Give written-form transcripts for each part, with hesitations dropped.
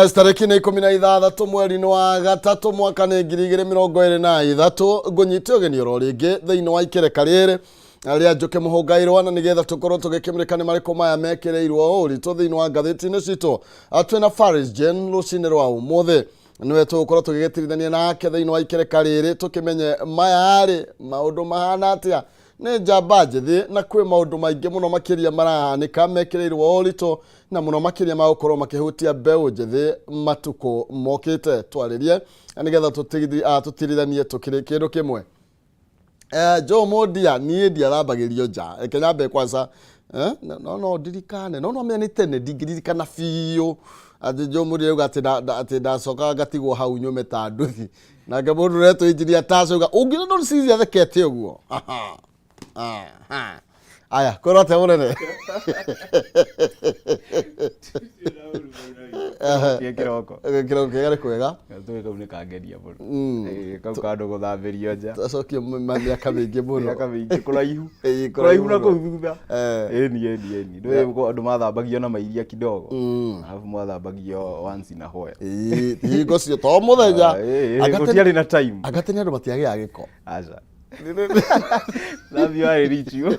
Yes, tariki ni 16 mweri wa gatatu mwaka ni 2023 ngonyite ogeni ororingi thiini wa ikereka riri aria NJUKI MUHUNGA IRUA na nigetha tukorwo tugikimrikana mariko maya mekireirwo uritu thiini wa ngatheti-ini citu atwina Faris Jen rucini rwa umuthi niwe tugukorwo tugigitirithania nake thiini wa ikereka riri tukimenye maya ari maundu mahana atia ni njamba njithi na kwi maundu maingi muno makiria marahanika mekireirwo uritu na muno makiria ma gukorwo makihutia mbeu njithi matuko mokite twaririe nigetha tutirithanie tukiri kindu kimwe. Jo modia ni ndia rabagirio nja ekenyambe kwanza no dirikane no mene tene digirikana fiyo ati jo modia ugati da soka gatigwo hau nyume ta nduthi na ngamundu reto injinia tacuga ungina ndo cizi athekete uguo aya korote munene kiroko gari kwega tuwe kaune kageria muno kau kando guthambirio nja tacokio miaka mingi muno miaka mingi kuraihu na kuthutha eni ndio andu mathambagio na mairia kidogo alafu mathambagio once in a while hingo cio to muthenya agatiari na time agatene andu matiagia giko aca thambio ari richu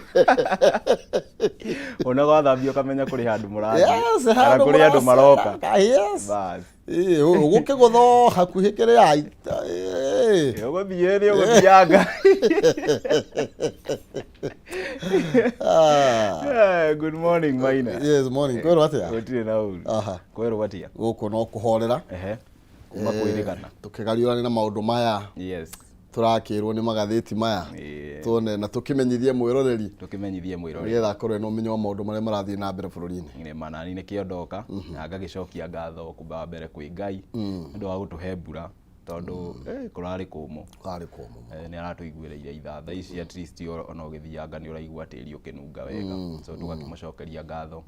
ona gwathambio kamenya kuri handu murathi kana kuri andu maroka bas uguke gutho hakuhi kire aita uguthiere uguthianga good morning Maina. Yes, morning kwero atia gutire na uru kwero atia guku no kuhorera kuma kwirigana tukigariurana na maundu maya. Yes, turakirwo ni magatheti maya tuone na tukimenyithie mwiroreri nigetha korwe no menyo maundu maria marathie na mbere bururi-ini ni manani ni kiondoka na ngagicokia ngatho kuba mbere kwi Ngai ndu wa gutuhe mbura tondu kurari kumu ni aratuiguireire ithatha ici at least ona ugithianga ni uraigua tiri ukinunga wega so tugakimucokeria ngatho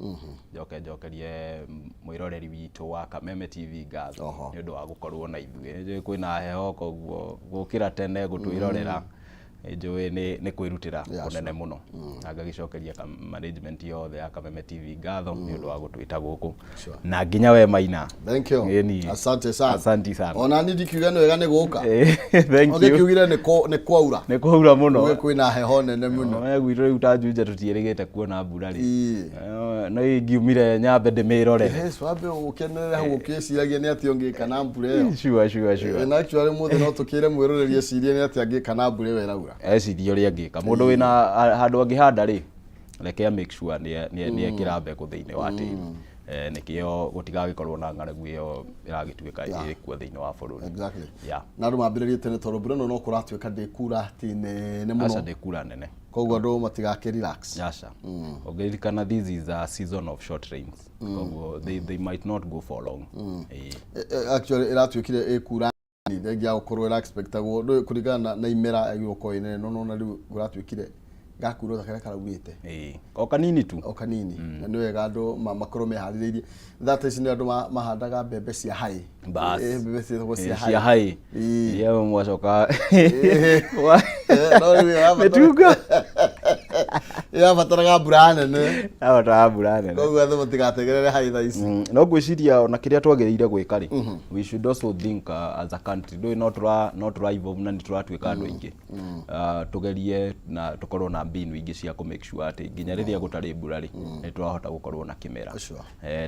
njokerie mwiroreri witu wa Kameme TV ngatho ni ndu wa gukorwo na ithuĩ kwina heho koguo gukira tene gutwirorera njui ni kwirutira kunene muno agagicokeria management yothe ya Kameme TV ngatho ni undu wa gutwita guku na nginya we Maina. Thank you. Asante sana ona ni dikiuga no wega ni guka thank you ogikiugire ni kwaura muno we kwina heho nene muno we gwitũ riu ta njunja tutierigite kuona mbura ri no ingiumire nyambe ndimirore yes wambe ukenere hau ukiciragia ni ati ongika na mbura iyo sure na actually muthe no tukire mwiroreri ciria ni ati angika na mbura iyo iraura eciria uria ngika mundu wina handu angihanda ri reke make sure ni ekira mbegu thiini wa tiri nikio gutigagikorwo na ng'aragu iyo iragituika ikuo thiini wa bururi. Exactly. Na andu mambiririe tene tondu mbura no kuratuika ndikura ati nene muno aca ndikura nene koguo andu matigake relax aca ugirikana this is a season of short rains koguo they might not go for long. Actually iratuikire ikura ndengia gukorwo ira expectagwo kuringana na imera yoko ine no na riu guratuikire gakuro takare karaurite o kanini tu o kanini na ni wega andu makorwo mehaririirie that is ni andu mahandaga mbembe cia hai bas mbembe cia hai yewe mwacoka metuga ya bataraga mbura nene koguo atho mutigategerere hai tha ici no gwiciria ona kiria twagiriire gwika ri we should also think as a country do not evolve na nitwatuika andu aingi tugerie na tukorwo na mbinu ingi cia ku make sure ati nginya riria gutari mbura ri nitwahota gukorwo na kimera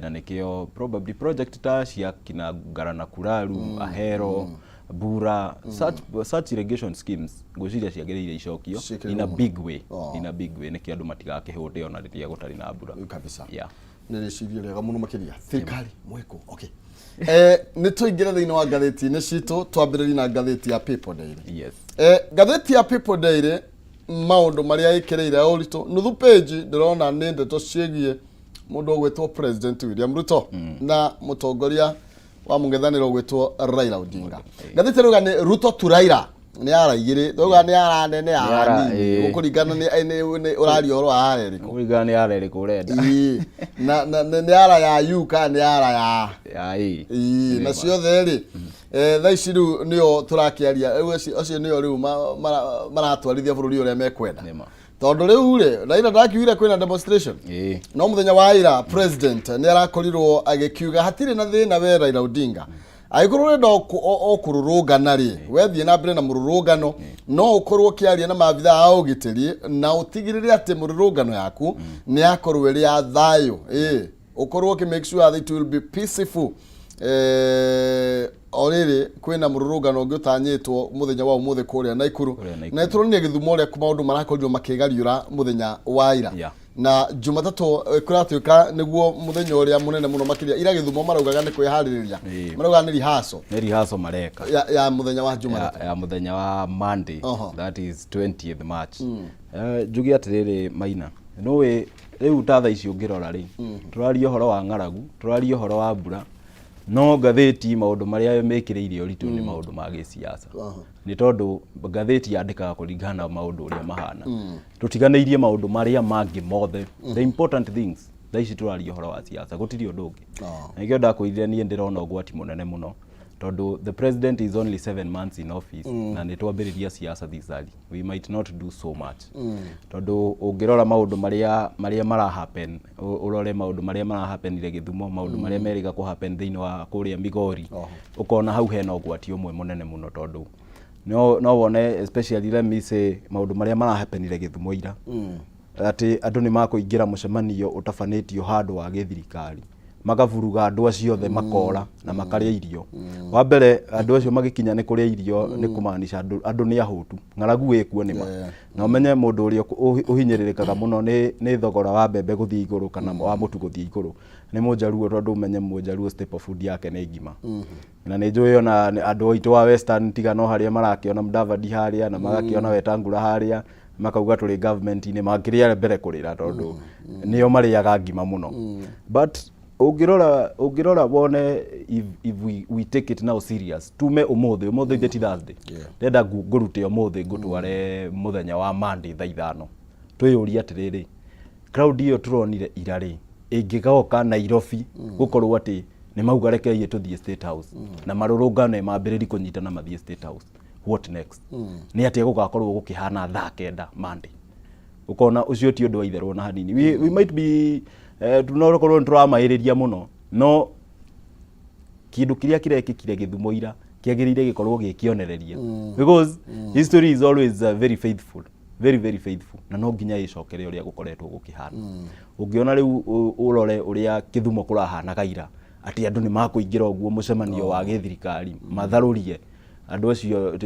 na nikio probably project ta cia kina Garana Kuraru Ahero Bura such irrigation schemes gwiciria ciagiriire icokio in a big way nikio andu matigakihunde ona riria gutari na mbura kabisa yeah niricirio rega muno makiria thirikari mweko okay ni tuingira thiini wa ngatheti-ini citu twambiririe na ngatheti ya People Daily. Yes. Ngatheti ya People Daily maundu maria ikireire uritu nuthu page ndirona ni ndeto ciegie mundu gwetwo President William Ruto na mutongoria wa mung'ethaniro gwetwo Raila Odinga. Ngatheti ruga ni Ruto tu Raila ni araigire ruga ni arane ni arani ukuringana ni urario ro areriko ukuringana ni areriko urenda na ni ara ya UKA ni ara ya na ciothe ri tha ici riu nio turakiaria ucio nio riu maratwarithia bururi uria mekwenda tondu riu ri Raila ndakiugire kwina demonstration no muthenya wa ira president ni arakorirwo agikiuga hatire na thina we Raila Odinga aikorwo renda okururungana ri wethie na mbere na mururungano no ukorwo kiaria na maabitha a ugitiri na utigirire ati mururungano yaku ni yakorwo iri ya thayo ukorwo ki make sure that it will be peaceful oriri kwina mururungano ungi utanyitwo muthenya wa umuthe kuria Naikuru na turonie Githumo ria maundu marakorirwo makigariura muthenya wa ira na Jumatatu kuratuika niguo muthenya uria munene muno makiria ira Githumo maraugaga ni kwihariria marauga ni rihaso mareka ya muthenya wa Jumatatu ya muthenya wa Monday that is 20th March jugi atiriri Maina no we riu tatha ici ungirora ri turaria horo wa ngaragu turaria horo wa mbura no gatheti maundu maria mekiriire uritu ni maundu ma gisiasa ni tondu gatheti yandikaga kuringana maundu uria mahana tutiganeirie maundu maria mangi mothe the important things thaici turaria horo wa siasa gutiri undu ungi nikio ndakuithia nie ndirona ugwati munene muno tondu the president is only 7 months in office na ni twambiriria siasa this early we might not do so much tondu ungirora maundu maria mara happen urore maundu maria mara happen ile Githumo maundu maria meriga ku happen thiini wa kuria Migori ukona hau hena ugwati umwe munene muno tondu no wone especially let me say maundu maria mara happen ile Githumo ira ati andu ni makuingira mucemanio utafanitio handu wa githirikari magavuruga andu acio othe makora na makaria irio wa mbere andu acio magikinya ni kuria irio ni kumaanisha andu ni ahutu ngaragu ikuo nima na umenye mundu uria uhinyiririkaga muno ni thogora wa mbembe guthii iguru kana wa mutu guthii iguru ni mujaruo tondu umenye mujaruo staple food yake ni ngima na ni njui ona andu aitu wa western tigano haria marakiona Mudavadi haria na magakiona Wetangula haria makauga tuli government ni makiria mbere kurira tondu nio mariaga ngima muno but ugirora wone if we take it now serious tume umuthe the Thursday ndenda ngurute umuthe ngutware muthenya wa Monday thaa 5 twiyuria atiriri crowd iyo turonire irari ingigaoka Nairobi gukorwo ati ni mauga rekei tuthie State House na marurungano mambiriri kunyitana mathie State House what next ni ati gugakorwo gukihana thaa 9 Monday ukona ucio ti undu wa itherwo na hanini we might be tunorokorwo nturamairiria muno no kindu kiria kirekikire Githumo ira kiagirire gikorwo gikionereria because history is always very faithful very faithful na no nginya icokere uria gukoretwo gukihana ungiona riu urore uria Githumo kurahana gaira ati andu ni makuingira uguo mucemanio wa githirikari matharurie andu acio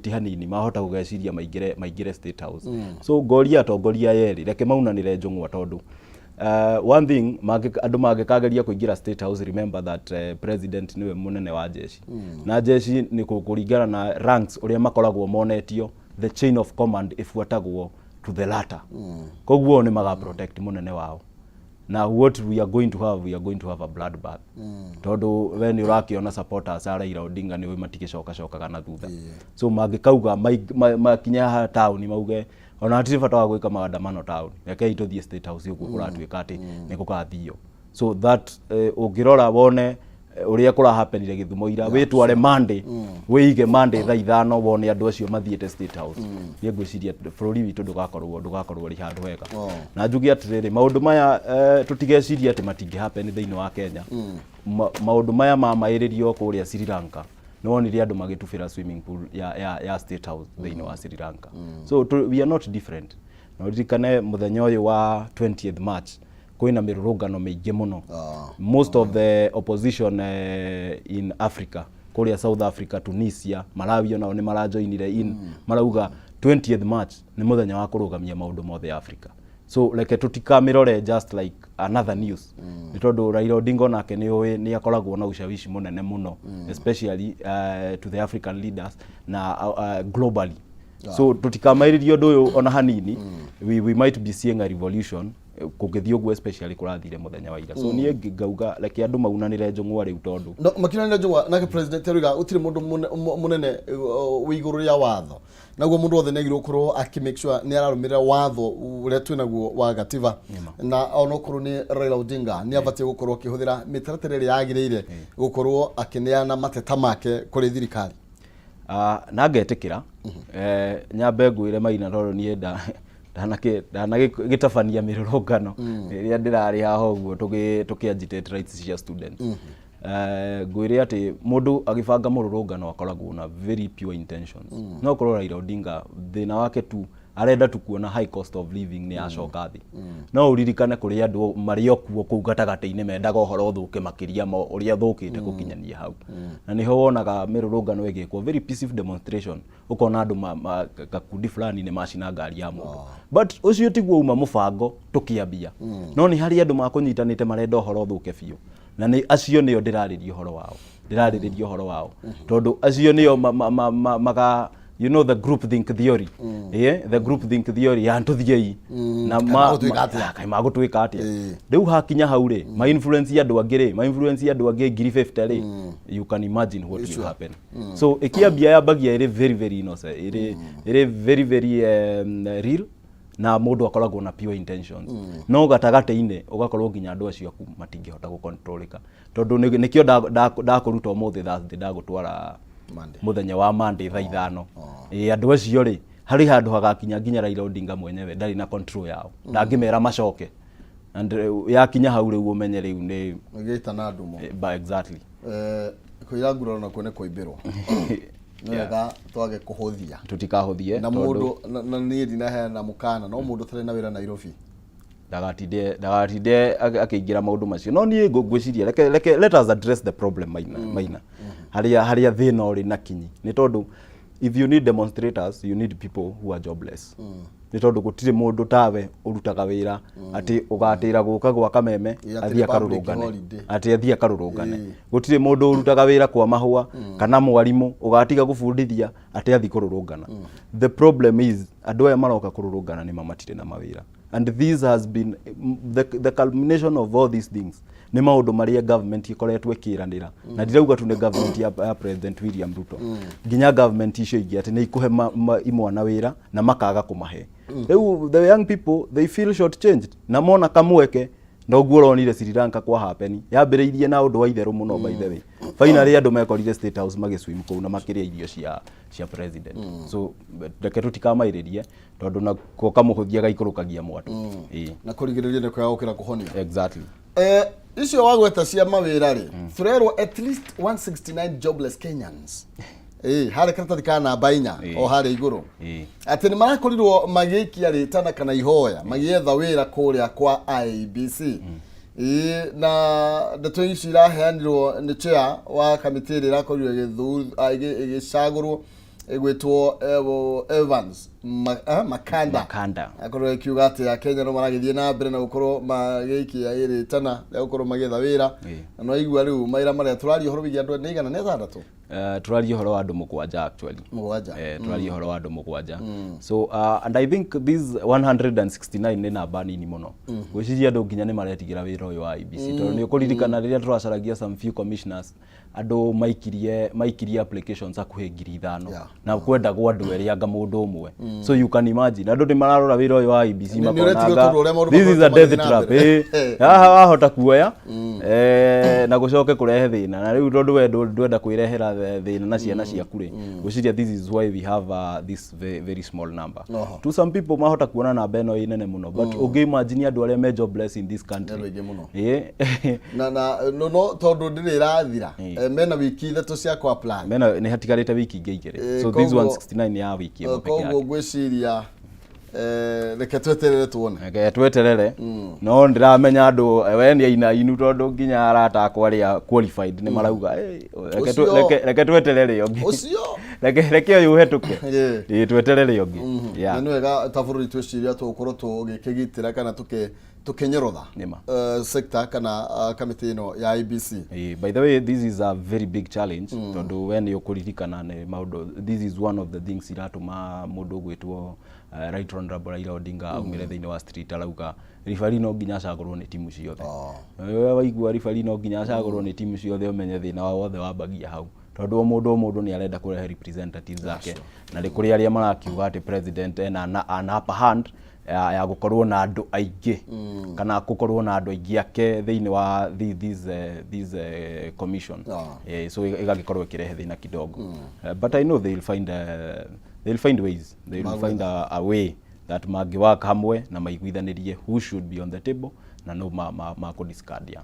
ti hanini mahota kugeciria maingire State House so ngoria atongoria yeri reke maunanire njungwa tondu one thing andu magikageria kuingira State House remember that president niwe munene wa jeshi na jeshi ni kuringana na ranks uria makoragwo monetio the chain of command ifuatagwo to the latter koguo ni maga protect munene wao na what we are going to have a bloodbath tondu when urakiona supporters ara Raila Odinga ni we matigicoka kana thutha so magikauga makinya ha town mauge ona atiri bata wa gwika maandamano town rekei tuthie State House uguo kuratuika ati ni gukathio so that ungirora wone uria kura happenire Githumo ira witware Monday wiige Monday thaa 5 wone andu acio mathiete State House ye gwiciria bururi witu ndugakorwo ri handu wega na njugi atiriri maundu maya tutigeciria ati matingi happen thiini wa Kenya maundu maya mairirio kuria Sri Lanka no wonire andu magitubira swimming pool ya State House thiini wa Sri Lanka so we are not different no ririkane muthenya uyu wa 20th March kuina mirurungano maingi muno most of the opposition in Africa kuria South Africa Tunisia Malawi ona ni marajoinire in marauga 20th March ni muthenya wa kurugamia maundu mothe Africa so like tutikamirore just like another news ni tondu Raila Odinga nake ni akoragwo na ushawishi munene muno especially to the African leaders na globally so tutikamirire undu uyu ona hanini we might be seeing a revolution kugithio uguo especially kurathire muthenya wa ira so nie ngauga like andu maunanire njungwa riu tondu no makinanire njungwa nake president ruga utire mundu munene wiguru ya watho naguo mundu othe negiro kurwo make sure ni ararumira watho uria twinaguo wa gativa na onokorwo ni Raila Odinga ni abatie gukorwo kihuthira mitaratara ria yagirire gukorwo akineana mateta make kuri thirikari na ngetikira nyambe ngwire Maina tondu ni gĩtabania mĩrũrũngano ĩrĩa ndĩrarĩ haha ũguo tũkĩ-agitate rights cia students. Ngwĩre atĩ mũndũ agĩbanga mũrũrũngano akoragwo na very pure intentions. No ũkorwo Raila Odinga thĩna wake tu arenda tu kuona high cost of living nĩ acoka thĩ. No ũririkane kũrĩ andũ marĩ okuo kũu gatagatĩ-inĩ mendaga ũhoro ũthũke makĩria ma ũrĩa thũkĩte gũkinyania hau. Na nĩho wonaga mĩrũrũngano ĩgĩkwo very peaceful demonstration, ũkona andũ gakundi fulani nĩ macina ngari ya mũndũ. But ũcio tiguo uma mũbango tũkĩambia. No nĩ harĩ andũ makũnyitanĩte marenda ũhoro ũthũke biũ. Na nĩ acio nĩo ndĩrarĩria ũhoro wao. Tondũ acio nĩo you know the group think theory. The group think theory ya ntũthiei na magũtwĩka atĩa. Rĩu hakinya hau rĩ, ma influence andũ angĩ ngiri 50 rĩ, you can imagine what will happen. So ikiambia yambagia ĩrĩ very innocent, ĩrĩ very real, na mũndũ akoragwo na pure intentions. No gatagaté-inĩ ũgakorwo nginya andũ acio aku matingĩhota gũcontrolika. Tondũ nĩkĩo ndakũruta ũmũthĩ Thursday ndagũtwara muthenya wa Monday thaa 5. Andũ acio rĩ, harĩ handũ hagakinya nginya Raila Odinga mwenyewe ndarĩ na control yao. Ndangĩmera macoke. And yakinya hau rĩu ũmenye rĩu nĩ gĩtana ndumo. Exactly. Kũira nguraro na kwene kũimbĩrwo. Nĩwega twage kũhũthia. Tutikahũthie. Na mũndũ na niĩ ndinaheana mũkana no mũndũ tarĩ na wĩra Nairobi. Ndagatinde akĩingĩra maũndũ macio. No niĩ ngwĩciria let us address the problem Maina. Harĩa thĩna ũrĩ na kinyi. Nĩ tondũ if you need demonstrators, you need people who are jobless. Nĩ tondũ gũtirĩ mũndũ tawe ũrutaga wĩra atĩ ũgatĩra gũka gwa kameme athiĩ akarũrũngane. Gũtirĩ mũndũ ũrutaga wĩra kwa mahũa kana mwarimũ ũgatiga gũbundithia atĩ athiĩ kũrũrũngana. The problem is andũ aya maroka kũrũrũngana nĩ matirĩ na mawĩra. And this has been the culmination of all these things. Nĩ maũndũ marĩa government ikoretwo ĩkĩranĩra. Na ndirauga tu nĩ government ya President William Ruto. Nginya government icio ingĩ atĩ nĩ ikũhe imwana wĩra na makaga kũmahe. Rĩu the young people they feel short changed. Na mona kamweke ndoguo ronire Sri Lanka kwa happen. Yambĩrĩirie na ũndũ wa itherũ mũno by the way. Finally andũ mekorire State House magĩswim kũu na makĩrĩa irio cia president. So reke tutikamairĩrie tondũ na kamũhũthia gaikũrũkagia mwatũ. Na kũrigĩrĩria nĩ kwaya gũkĩra kũhonia. Exactly. Icio wagweta cia mawĩra rĩ, tũrerwo at least 169 jobless Kenyans. Harĩ karatathi ka namba 4 o harĩ igũrũ. Atĩ nĩ marakorirwo magĩikia rĩtana kana ihoya magĩetha wĩra kũrĩa kwa IEBC. Na ndeto ici iraheanirwo nĩ chair wa kamĩtĩ ĩrĩa ĩrakorirwo ĩgĩcagũrwo ĩgwĩtwo Evans Makanda. Akorwo akiuga atĩ Akenya no maragĩthiĩ na mbere na gũkorwo magĩikia rĩtana rĩa gũkorwo magĩetha wĩra. Na no igua rĩu maira marĩa tũraria ũhoro wĩgiĩ andũ nĩ igana nĩ 6. Tũraria ũhoro wa andũ 7 actually. Tũraria ũhoro wa andũ 7. So and I think this 169 nĩ namba nini mũno. Gwĩciria andũ nginya nĩ maretigĩra wĩra ũyũ wa IEBC. Tondũ nĩ ũkũririkana rĩrĩa tũracaragia some few commissioners andũ maikirie applications hakuhĩ 5,000 na kwenda gwa andũ erĩ anga mũndũ ũmwe. So you can imagine andũ nĩ mararora wĩra ũyũ wa IEBC makonaga this is a death trap. Haha wahota kuoya na gũcoke kũrehe thĩna. Na rĩu tondũ we ndwenda kwĩrehera thĩna na ciana ciaku rĩ, gwĩciria this is why we have this very small number. To some people mahota kuona namba ĩno ĩ nene mũno, but ũngĩimagine andũ arĩa me jobless in this country. Na no tondũ ndĩrĩ ĩrathira mena wiki 3 cia kwa plan. Mena nĩ hatigarĩte wiki ingĩ igĩrĩ. So this 169 ya wiki ĩmwe peke yake. Koguo gwĩciria reke tweterere tuone. Reke tweterere. No ndiramenya andũ we nĩ aina inu tondũ nginya arata akwa arĩa qualified nĩ marauga reke tweterere ũngĩ. Ũcio reke ũyũ ũhetũke. Tweterere ũngĩ. Nĩ wega ta bũrũri twĩciria tũgũkorwo tũgĩkĩgitĩra kana tukenyerotha sector kana kamĩtĩ ĩno ya IEBC. By the way, this is a very big challenge tondũ we nĩ ũkũririkana nĩ maũndũ, this is one of the things iratũma mũndũ gwĩtwo Right Honorable Raila Odinga aumire thĩinĩ wa street arauga referee no nginya acagũrwo nĩ timu ciothe. Wewe waigua referee no nginya acagũrwo nĩ timu ciothe ũmenye thĩna wa wothe wambagia hau. Tondũ mũndũ nĩ arenda kũrehe representatives zake na nĩ kũrĩ arĩa marakiuga atĩ president ena an upper hand ya gũkorwo na andũ aingĩ kana gũkorwo na andũ aingĩ ake thĩinĩ wa this commission. So igagĩkorwo ĩkĩrehe thĩna kidogo. But I know they'll find ways. They will find a way that magiwak hamwe na maiguithanirie who should be on the table na no ma discardia.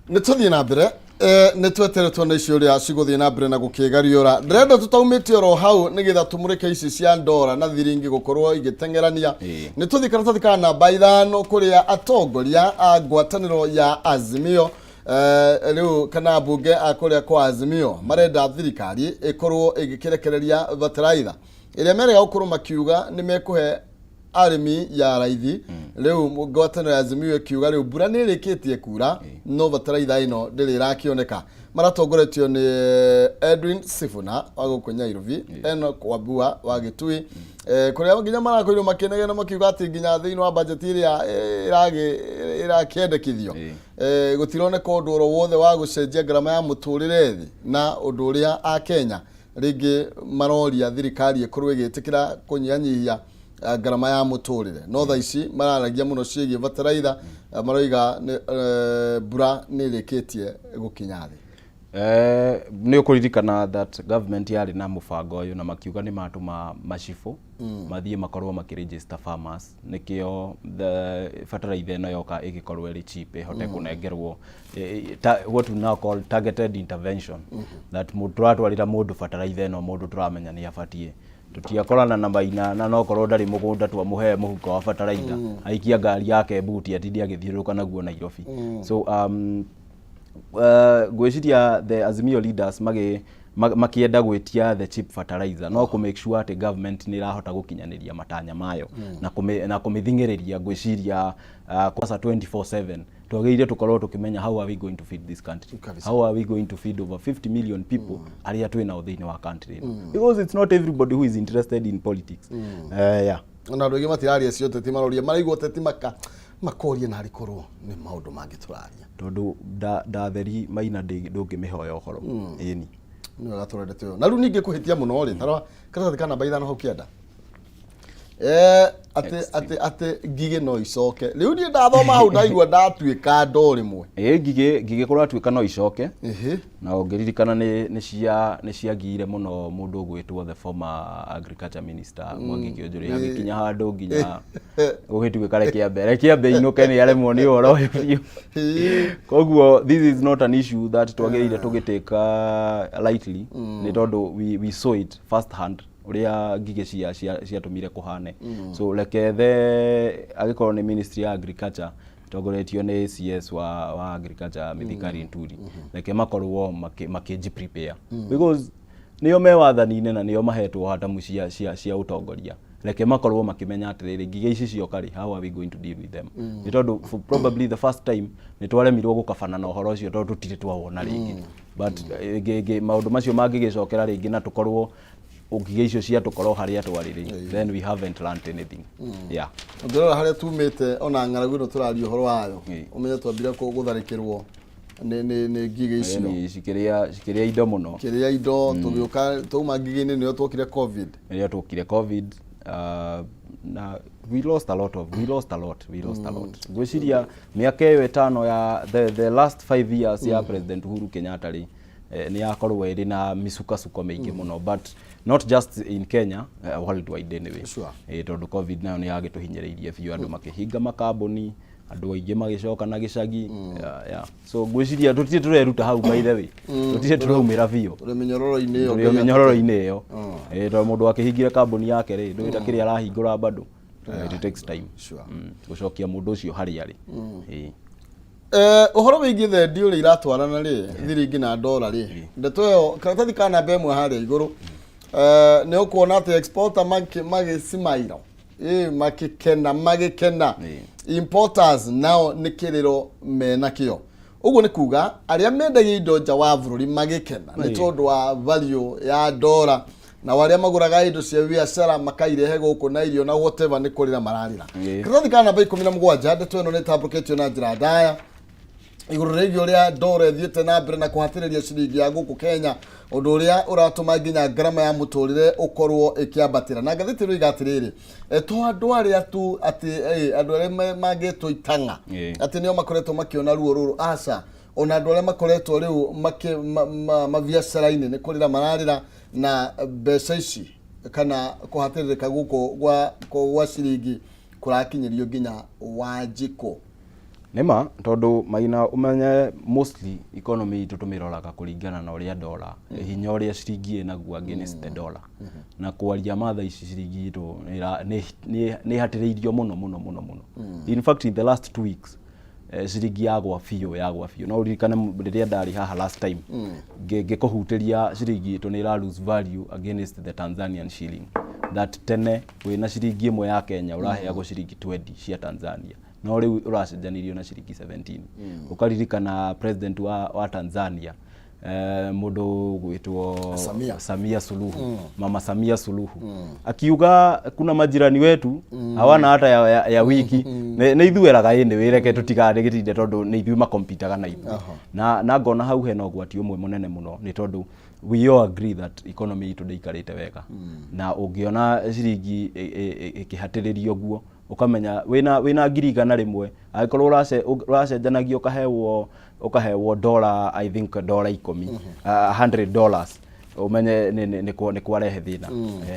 Nä tå thiä na mbere nä tweteretwo nä icio rä a cigå na mbere na gå kä gariå ndärenda tå taumä te oro hau nä getha tå må rä ke ici cia ndora na thiringi gå korwo igä tengerania nä tå thiä karatathi ka namba 5 kå rä a atongoria a ngwatanä ro ya Azimio rä u kana mbunge a kå rä a kwa Azimio marenda thirikari ä korwo ä gä kä rekereria bataraitha ä rä a merega gå korwo makiuga nä mekå he arimi ya raithi riu ngwataniro ya Azimio ikiuga riu mbura ni rikitie kura no bataraitha ino ndiri rakioneka maratongoretio ni Edwin Sifuna wa guku Nyairobi eno kwa bua wa Gitui kuria nginya marakoirwo makenegena makiuga ati nginya thiini wa budget iria irakiendekithio gutironeka undu oro wothe wa gucenjia ngarama ya muturire thi na undu uria a Kenya ringi maroria thirikari ikorwo igitikira kunyanyihia ngarama ya muturire no tha ici mararagia muno ciĩgie bataraitha maroiga mbura nĩ ĩrĩkĩtie gũkinya thĩ nĩ ũkũririkana that government yarĩ na mũbango ũyũ na makiuga nĩ matũma macibũ mathiĩ makorwo makĩregister farmers nĩkĩo bataraitha ĩno yoka ĩgĩkorwo ĩrĩ cheap ĩhote kũnengerwo what we now call targeted intervention that tũratwarĩra mũndũ bataraitha ĩno mũndũ tũramenya nĩ abatiĩ tutiakorana na Maina na no korwo ndari mugunda twa muhe muhuko wa bataraitha aikia ngari yake buti atindi agithiuruka naguo Nairobi so gwiciria the Azimio leaders makienda gwitia the cheap fertilizer no ku make sure that government ni rahota gukinyaniria matanya mayo na kumithingiriria gwiciria kwa 24/7 twageire tukorwo tukimenya how are we going to feed this country how are we going to feed over 50 million people aria twina thiini wa country because it's not everybody who is interested in politics yeah ona ndoge matiraria cio teti maroria maraigwo teti makorie na rikorwo ni maundu mangituraria tondu ndatheri Maina ndungimihoya uhoro eni ni wega turendete yo na riu ningi kuhitia muno ri tarwa karatathi kana baitha no hokienda ate ngige no icoke riu ni ndathoma hau ndaigua ndatuika ndo rimwe ngige korwo atuika no icoke na ongeririkana ni ciagire muno mundu gwitwo the former agriculture minister Mwangi Kionjuri agikinya handu nginya gugituika rekia inuke ni aremwo ni oro uyu koguo this is not an issue that twagereire tugiteka lightly ni tondu we saw it first hand uria ngige ciatumire kuhane so like agikorwo ni ministry ya agriculture togoretio ni CS wa agriculture Mithikari Nturi like makorwo makeji prepare because niyo mewathanine na niyo mahetwo hatamu cia utongoria like makorwo makimenya atiriri ngige ici ciokari how are we going to deal with them ni tondu probably the first time ni twaremirwo gukabana na uhoro ucio tondu tutire twawona ringi but maundu macio mangigicokera ringi na tukorwo ngige icio cia tukorwo haria twariri then we haven't learned anything yeah ndora haria tumite ona ng'aragu no turari uhoro wayo umenye twambire gutharikirwo ni ngige icio ni cikiria indo muno kiria indo tugiuka tuma ngige-ini niyo twokire covid na we lost a lot gwiciria miaka iyo etano ya the last 5 years ya President Uhuru Kenyatta ni yakorwo iri na misuka meingi muno but not just in Kenya worldwide anyway tondu covid nayo ni yagituhinyereirie biu andu makihinga makambuni andu aingi magicoka na gicagi so gwiciria tutire tureruta hau by the way tutire turaumira biu minyororo-ini iyo tondu mundu akihingire kambuni yake ri nduita kiria arahingura bado it takes time gucokia mundu ucio hari ari uhoro wingi the deal iratwarana ri thiringi na dollar ri ndeto yo karatathi kana namba imwe haria iguru ne ukuona ati exporter magisimairo magikena importers nao nikiriro mena kio uguo ni kuga aria mendagia indo nja wa bururi magikena ni tondu wa value ya dollar na waria maguraga indo cia biashara makairehe guku na irio na whatever ni kurira mararira karatathi kana namba 17 ndeto ino ni tabuketio na njira ndaya iguru rigi uria ndore thiete na mbere na kuhatiriria ciringi ya guku Kenya undu uria uratuma nginya ngarama ya muturire ukorwo ikiambatira na ngathiti ru igatiriri to andu aria tu ati andu aria magitwo itanga ati nio makoretwo makiona ruo ruru aca ona andu aria makoretwo riu mabiacara-ini ni kurira mararira na mbeca ici kana kuhatiririka guko gwa ciringi kurakinyirio nginya Wanjiko? Nema tondu Maina umenye mostly economy itu tumiroraga kuringana na uria dollar hinya uria ciringi naguo against the dollar na kwaria matha ici ciringi itu ni hatireirio muno. In fact in the last 2 weeks ciringi yagwa biũ no ririkane riria ndari haha last time ngikuhutiria ciringi itu ni lose value against the Tanzanian shilling that tene wina ciringi imwe ya Kenya uraheagwo ciringi 20 cia Tanzania no riu uracenjanirio na ciringi 17 ukaririkana president wa Tanzania mundu gwitwo Samia Suluhu Mama Samia Suluhu akiuga kuna majirani wetu hawana hata ya wiki ne ithueraga indi wireke tutigane gitinde tondu ne ithui makompitaga na ithu na ngona hau hena ugwati umwe munene muno ni tondu we all agree that economy itu ndaikarite wega na ungiona ciringi ikihatiririo guo ukamenya wina ngiri igana rimwe agikorwo uracenjanagia ukahewwo dollar I think dollar 10 $100 umenye ni kwarehe thina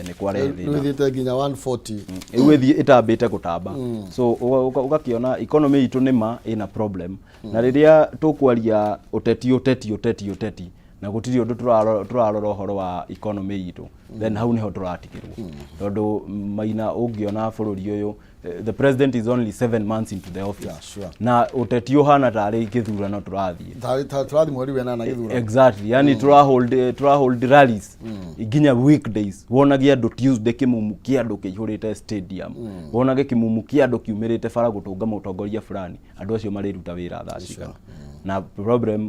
ni kwarehe thina nithite nginya 140 iwethi itambite gutamba so ugakiona economy itu nima ina problem na riria tukwaria uteti na gutiri undu turarora uhoro wa economy itu then hau niho turatikirwo tondu Maina ungiona bururi uyu the president is only 7 months into the office. Yeah, sure. Na uteti uhana tari githurano turathie turathi mweri wena na githurano exactly yani hold rallies iginya weekdays wonagia andu Tuesday kimumu kia andu kihurite stadium wonagia kimumu kia andu kiumirite bara gutunga mutongoria fulani andu acio mariruta wira thaa cigana na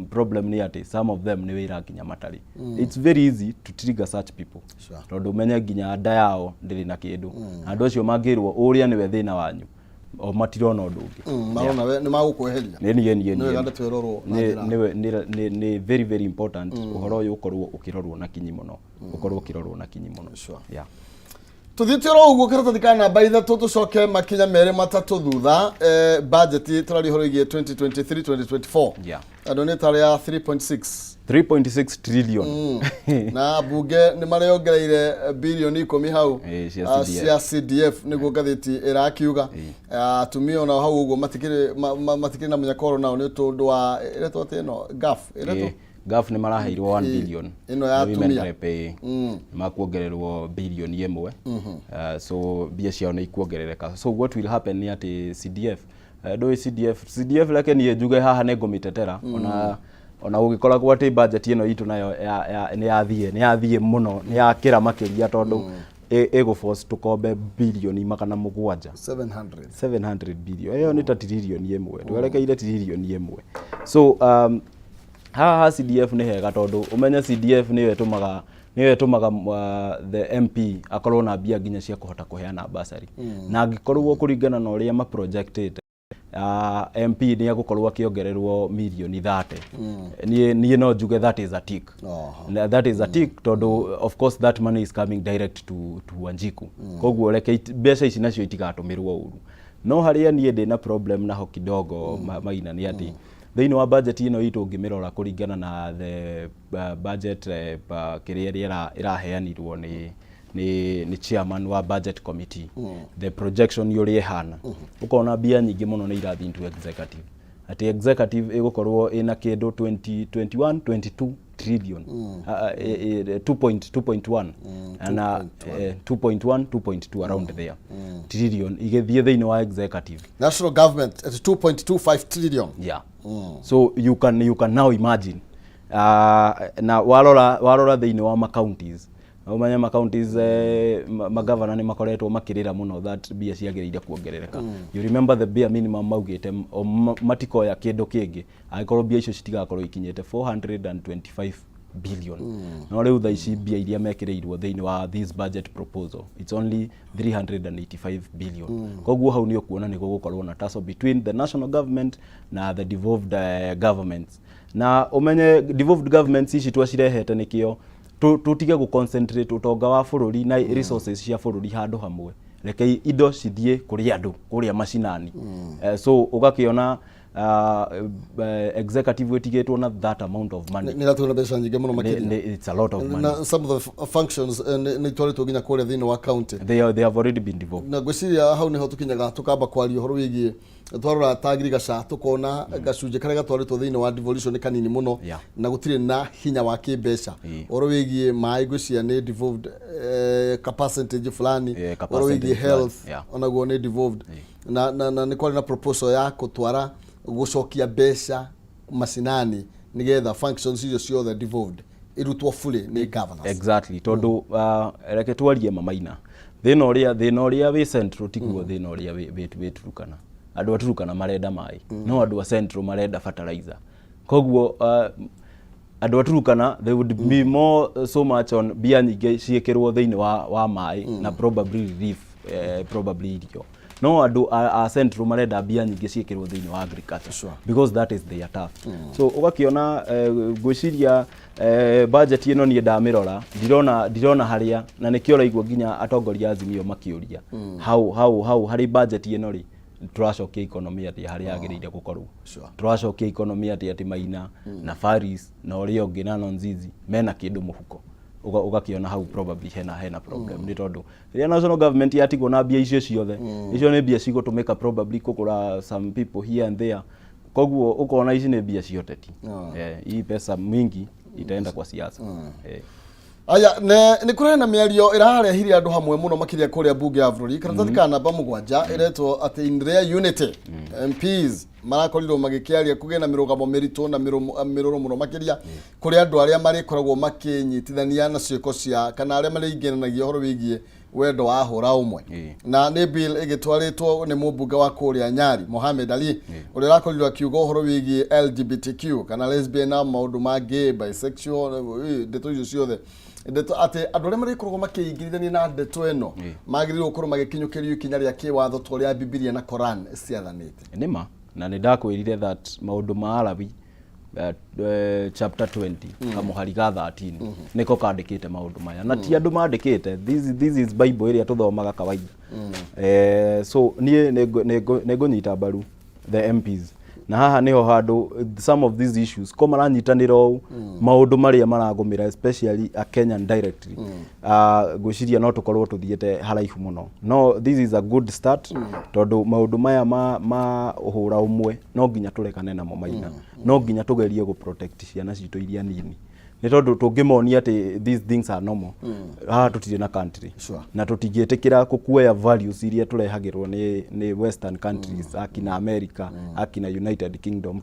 problem ni ati some of them ni wira nginya matari it's very easy to trigger such people tondu menye nginya nda yao ndiri na kindu andu acio mangirwo uria ni we thina wanyu o matirona undu ungi marona we ni magukweheria ni very important uhoro uyu ukorwo ukirorwo na kinyi muno yeah tuthitiro uguo karatathika namba ithatu tucoke makinya meri matatu thutha budget turarihorigie 2023-2024 yeah andu ni tari ya 3.6 trillion na bunge ni mariongereire bilioni 10 hau cia CDF niguo ngathiti irakiuga atumia na hau uguo matikiri na munyakoro nao ni tondu wa iretwo tino gaf ni maraheirwo 1 billion ino ya atumia makuongererwo billion imwe so bia ciao ni ikuongerereka so what will happen ni ati CDF CDF lake ni njuge haha ne ngomitetera ona ugikoragwo ati budget ino itu nayo ni yathie muno ni yakira makiria tondu ego force tukombe bilioni 700 billion eyo ni ta trillion imwe twerekeire trillion imwe so haha CDF ni hega tondu umenya CDF niwe tumaga the MP akorwo na bia nginya cia kuhota kuheana basari na angikorwo kuringana na uria ma projected MP ni agukorwo akiongererwo milioni 30 ni no njuge that is a tick that is a tick tondu of course that money is coming direct to Wanjiku koguo reke mbeca ici nacio itigatumirwo uru no haria nie ndina problem naho kidogo Maina ni ati thĩinĩ wa budget ino itu ngimirora kuringana na the budget kiria iraheanirwo ni chairman wa budget committee the projection yuri hana ukona bia nyingi muno ni irathi into executive ati executive igukorwo ina kindu 22 trillion 2.1 na 2.2 around there trillion igethie thĩinĩ wa executive national government at 2.25 trillion yeah so you can now imagine na warora thĩinĩ wa counties umanya ma counties magavana ni makoretwo makirira muno that bia ciagirire kuongerereka you remember the bare minimum maugite matikoya kindu kingi agikorwo bia icio citigakorwo ikinyete 425 billion no riu thaici bia iria mekireirwo thĩinĩ wa this budget proposal it's only 385 billion koguo hau ni ukuona ni gukorwo na tussle between the national government na the devolved governments na umenye devolved governments ici twacirehete nikio tutige gu concentrate utonga wa bururi na resources cia bururi handu hamwe reke indo cithie kuri andu kuria macinani so ugakiona executive wetigitwo na that amount of money ni ratu na mbeca nyingi muno makiria. It's a lot of money. Some of the functions ni twaritwo ginya kuria thini wa county they have already been devolved. Na gwiciria hau niho tukinyaga tukamba kwaria horo wigie twarora tagiri gaca tukona gacunje kare gatwaritwo thini wa devolution kanini muno na gutire na hinya wa kimbeca horo wigie mai gwiciria ni devolved capacity fulani horo wigie health onaguo ni devolved na ni kwari na proposal ya kutwara gucokia mbeca macinani nigetha functions icio ciothe devolved irutwo fully ni governance. Exactly tondu reke twarie Maina thina uria wi central tiguo thina uria wi Turukana. Andu aturukana marenda mai no andu a central marenda fertilizer. Koguo andu aturukana they would be more so much on bia nyingi ciekirwo thini wa mai na probably relief probably irio. No andu a central marenda bia nyingi ciekirwo thini wa agriculture because that is their task. So ugakiona gwiciria budget ino ni ndamirora ndirona haria na nikio raigwo ginya atongoria Azimio makiuria how hari budget ino ri turacokia economy ati hari agirire gukorwo turacokia economy ati Maina na Faris na uria ungi na Nonzizi mena kindu muhuko ugakiona how probably hena problem ni tondu ria national government yatigwo na bia icio ciothe icio ni bia cigotumika probably kugura some people here and there. Koguo ukona ici ni bia cioteti hii pesa mingi itaenda kwa siasa. Aya ni kuri na miario irarehiria andu hamwe muno makiria kuria bunge ya bururi karatathi kana namba 7 iretwo ati in their unity MPs marakorirwo magikiaria kugena mirugamo meritu na miruro muno makiria kuri andu aria mari koragwo makinyitithania na ciiko cia kana aria mari ingenanagia horo wigie wendo wa hura umwe na ni bill igitwaritwo ni mubunge wa kuria Nyari Mohamed Ali uria rakorirwo akiuga horo wigie LGBTQ kana lesbian na maundu ma gay bisexual ndeto icio ciothe ndeto ati andu aria mari koragwo makiingirithania na ndeto eno magirirwo gukorwo magikinyukirio ikinya ria kiwatho twaria Biblia na Quran ciathanite nima na nidakwirire that maundu ma Arabi chapter 20 kamuhari ga 13 niko kandikite maundu maya na ti andu mandikite this is Bible iria tuthomaga kawaida. So nie nego nyita baru the MPs na haha niho handu some of these issues ko maranyitanira maundu maria maragumira especially a Kenyan directly gwiciria no tukorwo tuthiete haraihu muno. No this is a good start tondu maundu maya ma uhura umwe no nginya turekane namo Maina no nginya tugerie go protect ciana citu iria nini ni tondu tungimonia ati these things are normal haha tutire na country na tutigietekira kukuya values iria turehagirwo ni western countries akina America akina United Kingdom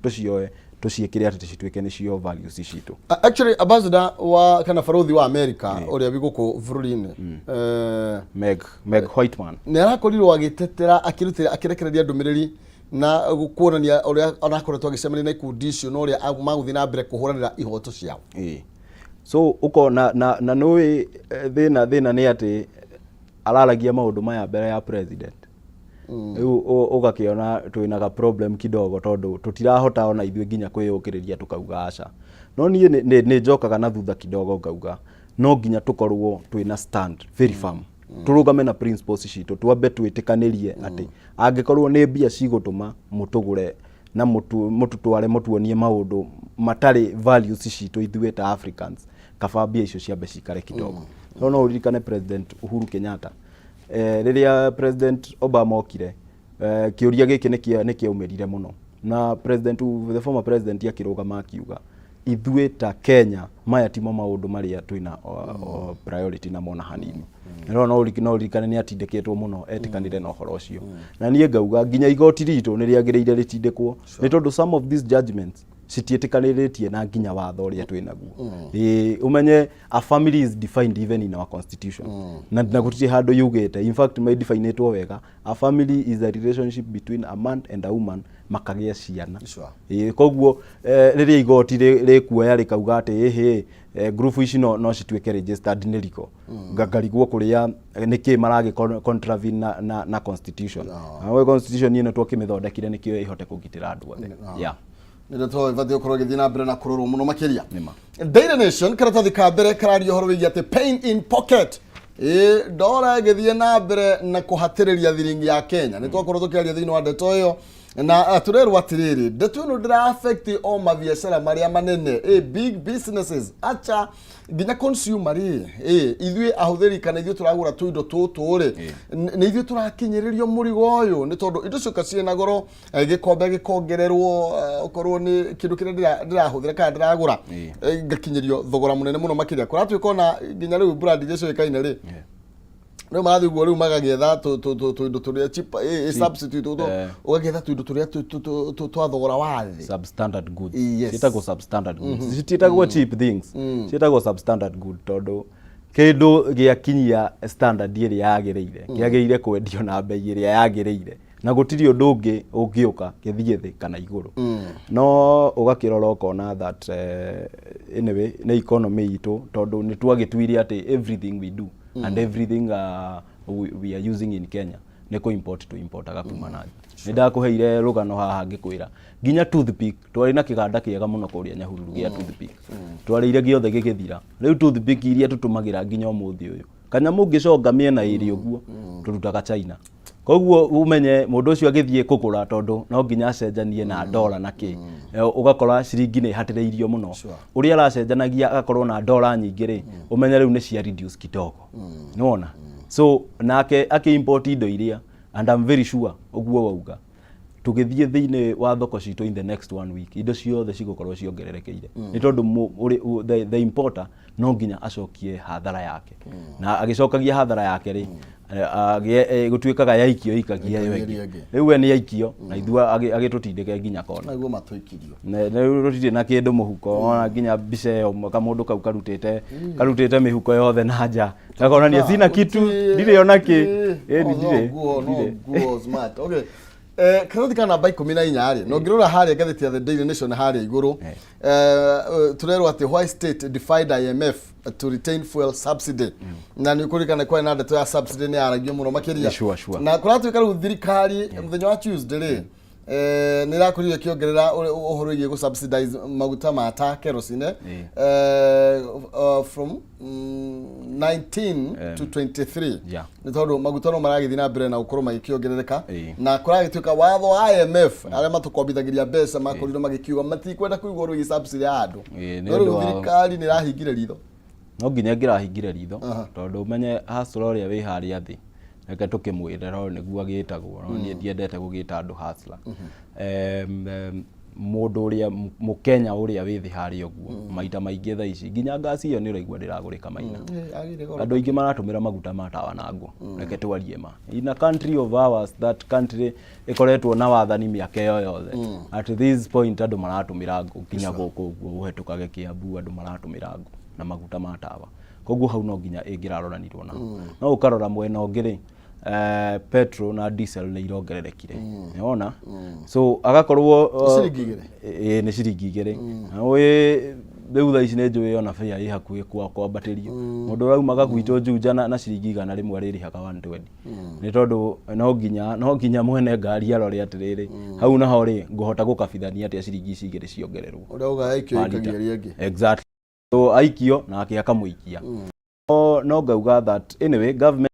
tuciekire ati cituike ni cio values citu. Actually ambassador wa kana farodhi wa America uria biguku bururi-ini Meg Whitman ni arakorirwo agitetera akirekereria ndumiriri na kuonania uria anakoretwo agicemania na ikundi icio no uria maguthi na mbere kuhuranira ihoto ciao. So uko na nui thina ni ati araragia maundu maya mbere ya president. Ugakiona twina ga problem kidogo tondu tutirahota ona ithuĩ nginya kwiyukiriria tukauga aca. No nie ni njokaga na thutha kidogo ngauga no nginya tukorwo twina stand very firm. Turugame na principles citu twambe twitikanirie ati angikorwo ni bia cigutuma mutugure na mututware mutuonie maundu matari values citu ithuĩ ta Africans kaba bia icio ciambe cikare kidogo. No uririkane President Uhuru Kenyatta riria President Obama okire kiuria giki ni kiaumirire muno na the former president yakirugama akiuga ithuĩ ta Kenya maya timo maundu maria twina priority na mona hanini. No uririkane ni atindikitwo muno etikanire na uhoro ucio na nie ngauga nginya igoti ritu ni riagiriire ritindikwo ni tondu some of these judgments citietikaniritie na nginya watho uria twinaguo. Umenye a family is defined even in our constitution na gutire handu yugite in fact may define it wega a family is a relationship between a man and a woman makagia ciana. Koguo riria igoti rikuoya rikauga ati group ici no cituike registered ni riko ngarigwo kuria niki maragi contravene na constitution we constitution ino twakimithondekire nikio ihote kugitira andu othe. Ndeto vadio koroge dina mbere na kururu muno makiria. Daily Nation karatathi ka mbere karario horo wigie ati pain in pocket dola githie na mbere na kuhatiriria thiringi ya Kenya. Ni twakorwo tukiaria thini wa ndeto iyo na turerwa atiriri ndeto ino ndira affect o mabiashara maria manene big businesses acha nginya consumer ithuĩ ahũthĩri kana ithuĩ turagũra tuindo tũtũ nĩ ithuĩ turakinyĩrĩrio mũrigo ũyũ nĩ tondũ indo cioka ciĩna goro gĩkombe gĩkongererwo okorwo nĩ kĩndũ kĩrĩa ndĩrahũthĩra kana ndĩragũra ngakinyĩrio thogora mũnene mũno makĩria kũratuĩka ona nginya rĩu brand iria cioĩkaine no marathi guo riu magagĩetha tuindo turia cheap substitute ugagetha tuindo turia twa thogora wa thĩ substandard goods citagwo substandard goods citagwo cheap things citagwo substandard good tondu kindu giakinyia standard ĩrĩa yagĩrĩire kĩagĩrĩire kwendio na bei ĩrĩa yagĩrĩire na gũtirĩ ũndũ ũngĩ ũngĩũka gĩthiĩ thĩ kana igũrũ no ũgakĩrora ũkona that anyway nĩ economy itũ tondu nĩ twagĩtuire atĩ everything we do and everything we are using in Kenya neko import to import agakuma na nĩ ndakuheire rugano haha ngĩkwĩra nginya toothpick twari na kĩganda kĩega mũno kũrĩa Nyahururu gĩa toothpick twarĩire gĩothe gĩgĩthira rĩu toothpick iria tũtũmagĩra nginya ũmũthĩ ũyũ kanyamũ ngĩconga mĩena ĩrĩ ũguo tũrutaga China koguo umenye mũndũ ũcio agĩthiĩ kũgũra tondu no nginya acenjanie na dola na kĩ ugakora ciringi nĩ hatĩrĩirio mũno ũrĩa aracenjanagia agakorwo na dola nyingĩ rĩ umenye rĩu nĩ cia reduce kidogo nĩwona so nake import indo iria and I'm very sure ũguo wauga tũgĩthiĩ thĩinĩ wa thoko citũ in the next 1 week indo ciothe cigũkorwo ciongererekeire nĩ tondũ the importer no nginya acokie hathara yake na agĩcokagia hathara yake rĩ gũtuĩkaga yaikio ikagia yo ĩngĩ rĩu we nĩ yaikio na ithuĩ agĩtũtindĩke nginya kona nĩguo matũikirio rĩu rũtirĩ na kĩndũ mũhuko ona nginya mbica ĩyo kamũndũ kau karutĩte mĩhuko yothe na nja gakonania sina kitu ndirĩ ona kĩ ndirĩ smart okay karathi kana namba 14 rĩ no ngirora harĩa ngathĩti ya The Daily Nation harĩa igũrũ turerwo atĩ why state defied IMF to retain fuel subsidy na nĩ kũrikana kwa na ndeto ya subsidy nĩ aragio mũno makĩria na kũratuĩka rĩu thirikari mũthenya wa Tuesday rĩ nĩ rakorire kĩongerera ũhoro wĩgiĩ gũ-subsidize maguta ma ta kerosene from 19 to 23 nĩ tondũ maguta no maragĩthiĩ na mbere na gũkorwo magĩkĩongerereka na kũragĩtuĩka watho wa IMF arĩa matũkombithagĩria mbeca makorirwo magĩkiuga matikwenda kũigwo ũhoro wĩgiĩ subsidy ya andũ no rĩu thirikari nĩ ĩrahingire ritho no nginya ngĩrahingire ritho tondũ ũmenye hustler ũrĩa wĩ harĩa thĩ reke tũkĩmwĩrera nĩguo agĩtagwo no niĩ ndiendete gũgĩta andũ hustler mũndũ ũrĩa mũkenya ũrĩa wĩ thĩ harĩa ũguo maita maingĩ thaa ici nginya ngasi ĩyo nĩ ũraigua ndĩragũrĩka Maina andũ aingĩ maratũmĩra maguta ma tawa na ngũ reke twarie ma in a country of ours that country ĩkoretwo na wathani mĩaka ĩyo yothe at this point andũ maratũmĩra ngũ nginya gũkũ ũguo ũhetũkage Kĩambu andũ maratũmĩra ngũ na maguta ma tawa koguo hau no nginya ĩngĩraroranirwo na no ũkarora mwena ũngĩ rĩ petrol na diesel nĩ irongererekire nĩwona so agakorwo nĩ ciringi igĩrĩ rĩu thaa ici nĩ njũĩ ona fare ĩ hakuhĩ kwambatĩrio mũndũ ũraumaga gwitũ Juja na ciringi 100 rĩmwe arĩrĩhaga 120 nĩ tondũ no nginya mwene ngari arore atĩrĩrĩ hau naho rĩ ngũhota gũkabithania atĩa ciringi ici igĩrĩ ciongererwo ũrauga aikio ikagia rĩngĩ exactly so aikio nake akamũikia no ngauga that anyway government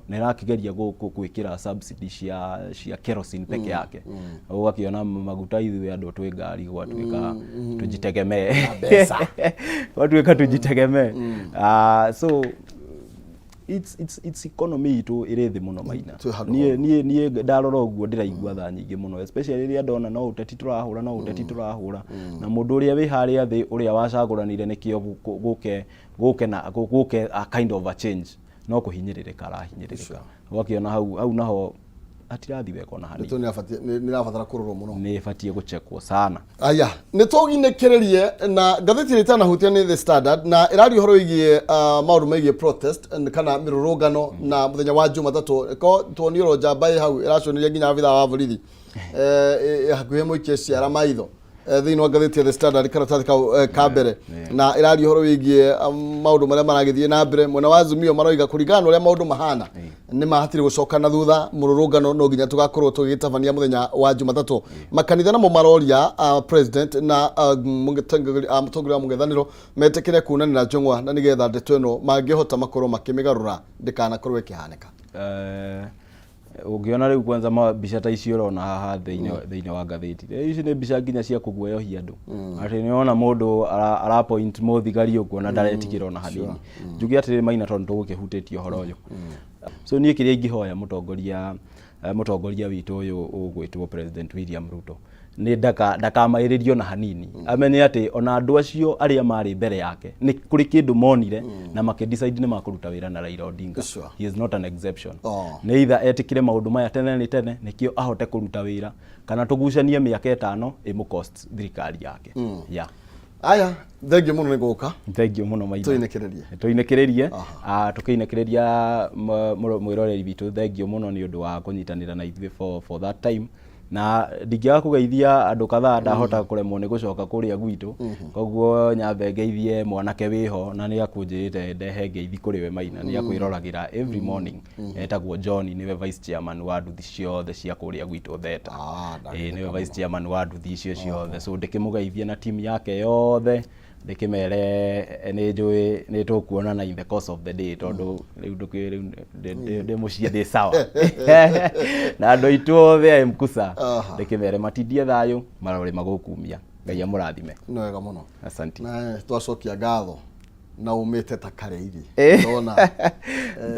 nĩ rakĩgeria gwĩkĩra subsidy cia kerosene peke yake ũgakĩona maguta ithuĩ andũ twĩ ngari gwatuĩka tujitegemee gwatuĩka tujitegemee so it's economy itũ ĩrĩ thĩ mũno Maina niĩ ndarora ũguo ndĩraigua tha nyingĩ mũno especially rĩrĩa ndona no ũteti tũrahũra na mũndũ ũrĩa wĩ harĩa thĩ ũrĩa wacagũranire nĩkĩo gũke a kind of a change no kũhinyĩrĩrĩka arahinyĩrĩrĩka ũgakĩona hau naho atirathi weka ona hanini nĩ rabatara kũrorwo mũno nĩ ĩbatiĩ gũchekwo sana aya nĩ tũginĩkĩrĩrie na ngathĩti ĩrĩa itanahutia nĩ The Standard na ĩraria ũhoro wĩgiĩ maũndũ megiĩ protest kana mĩrũrũngano na mũthenya wa Jumatatũ ko tuonio njamba hau ĩraconeria nginya abithaa wa borithi hakuhĩ mũikie ciara maitho thĩinĩ wa ngathĩti ya The Standard karatathi ka mbere na ĩraria ũhoro wĩgiĩ maũndũ marĩa maragĩthiĩ na mbere mwena wa Azimio maroiga kũringana ũrĩa maũndũ mahana nĩ mahatirĩ gũcoka na thutha mũrũrũngano no nginya tũgakorwo tũgĩtabania mũthenya wa Jumatatũ makanitha namo maroria president na mũtongoria wa mũng'ethanĩro metĩkĩre kunanĩra njũng'wa na nĩgetha ndeto ĩno mangĩhota makorwo makĩmĩgarũra ndĩkanakorwo ĩkĩhanĩka Ungiona riu kwanza mbica ta icio urona haha thiini wa ngathĩti. Ici ni mbica nginya cia kuguoyohia andu. Ati ni ona mundu ara point muthigari uguo na ndaretikira ona hanini. Njugi ati Maina tondu tugukihutĩtie horo uyu. So niĩ kĩrĩa ingĩhoya mũtongoria witũ ũyũ ũgwĩtwo President William Ruto nĩ ndakamaĩrĩrio na hanini, amenye atĩ ona andũ acio arĩa marĩ mbere yake nĩ kũrĩ kĩndũ monire na makĩdecide nĩ makũruta wĩra na Raila Odinga. He is not an exception. Nĩ either etĩkire maũndũ maya tene nĩ tene nĩkĩo ahote kũruta wĩra, kana tũgucanie mĩaka 5 ĩmũ-cost thirikari yake. Aya, thengiũ mũno nĩ gũka. Thengiũ mũno Maina. Tuinĩkĩrĩrie. Tukinĩkĩrĩria mwĩroreri witũ, thengiũ mũno nĩ ũndũ wa kũnyitanĩra na ithuĩ for that time. Na ndingĩaga kũgeithia andũ kadhaa ndahota kuremwo nĩ gũcoka kũrĩa gwitũ, koguo nyambe ngeithie mwanake wĩho na nĩ akũnjĩrĩte ndehe ngeithi kũrĩ we Maina, nĩ akwĩroragĩra every morning. Etagwo John, nĩwe vice chairman wa nduthi ciothe cia kũrĩa gwitũ Theta. Nĩwe vice chairman wa nduthi icio ciothe, so ndĩkĩmũgeithie na team yake yothe, ndĩkĩmere nĩ njũĩ nĩ tũkuonana in the course of the day, tondũ rĩu ndĩ mũciĩ ndĩ sawa na andũ aitũ othe mkusa, ndĩkĩmere matindie thayũ marore magũkumia. Ngai amũrathime. Nĩ wega mũno. Asante. Na twacokia ngatho na umĩte ta kareiri. Ndona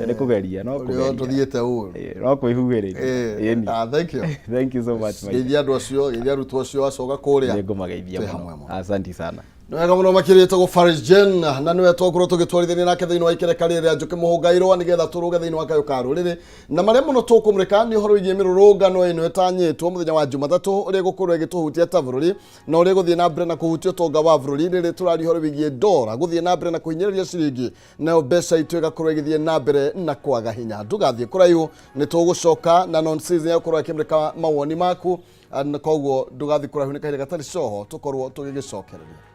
nĩ kũgeria no kũgeria. Tũthiĩte ũũ. No kwĩhuhĩrĩria. Thank you. Thank you so much. Geithia andũ acio, geithia arutwo acio acoka kũrĩa. Nĩngũmageithia mũno. Asante sana. Nĩ wega mũno makĩrĩte gũ Faris Jen, na nĩwe twakorwo tũgĩtwarithania nake thĩinĩ wa ikereka rĩrĩ rĩa NJUKI MUHUNGA IRUA nĩgetha tũrũge thĩinĩ wa kayũ ka rũrĩrĩ, na marĩa mũno tũkũmũrĩka nĩ ũhoro wĩgiĩ mĩrũrũngano ĩno ĩtanyĩtwo mũthenya wa Jumatatu ũrĩa gũkorwo ĩgĩtũhutia ta bũrũri, na ũrĩa gũthiĩ na mbere na kũhutia ũtonga wa bũrũri rĩrĩ tũraria ũhoro wĩgiĩ ndora gũthiĩ na mbere na kũhinyĩrĩria ciringi, nayo mbeca itũ ĩgakorwo ĩgĩthiĩ na mbere na kwaga hinya. Ndũgathiĩ kũraihu, nĩ tũgũcoka na non-season ya gũkorwo ĩkĩmũrĩka mawoni maku, koguo ndũgathiĩ kũraihu nĩ kahinda gatarĩ coho tũkorwo tũgĩgĩcokereria.